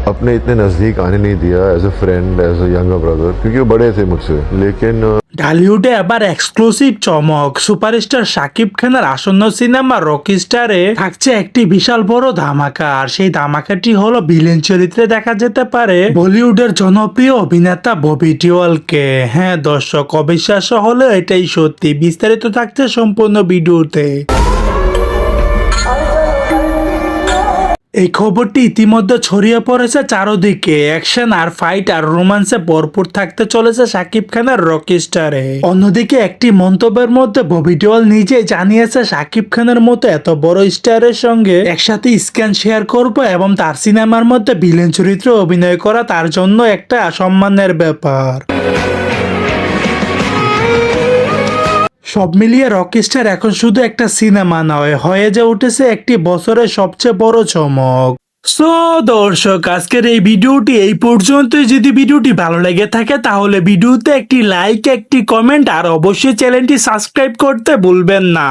अपने इतने नज़दीक आने नहीं दिया as a friend as a younger brother, क्योंकि वो बड़े थे मुझसे। लेकिन ঢালিউডে এবার এক্সক্লুসিভ চমক, সুপারস্টার শাকিব খানের আসন্ন সিনেমা রকিস্টারে থাকছে একটি বিশাল বড় ধামাকা। আর সেই ধামাকাটি হলো ভিলেন চরিত্রে দেখা যেতে পারে বলিউডের জনপ্রিয় অভিনেতা ববি দেওয়ালকে। হ্যাঁ দর্শক, অবিশ্বাস্য হলেও এটাই সত্যি। বিস্তারিত থাকছে সম্পূর্ণ ভিডিওতে। এই খবরটি ইতিমধ্যে ছড়িয়ে পড়েছে চারদিকে। অ্যাকশন আর ফাইট আর রোমান্সে ভরপুর থাকতে চলেছে শাকিব খানের রকিস্টারে। অন্যদিকে একটি মন্তব্যের মধ্যে ববি দেওয়াল নিজেই জানিয়েছে শাকিব খানের মতো এত বড় স্টারের সঙ্গে একসাথে স্ক্রিন শেয়ার করব এবং তার সিনেমার মধ্যে ভিলেন চরিত্রে অভিনয় করা তার জন্য একটা সম্মানের ব্যাপার। সব মিলিয়ে রকিস্টার এখন শুধু একটা সিনেমা নয়, হয়ে যে উঠেছে একটি বছরের সবচেয়ে বড় চমক। সো দর্শক, আজকের এই ভিডিওটি এই পর্যন্তই। যদি ভিডিওটি ভালো লেগে থাকে তাহলে ভিডিওতে একটি লাইক, একটি কমেন্ট আর অবশ্যই চ্যানেলটি সাবস্ক্রাইব করতে ভুলবেন না।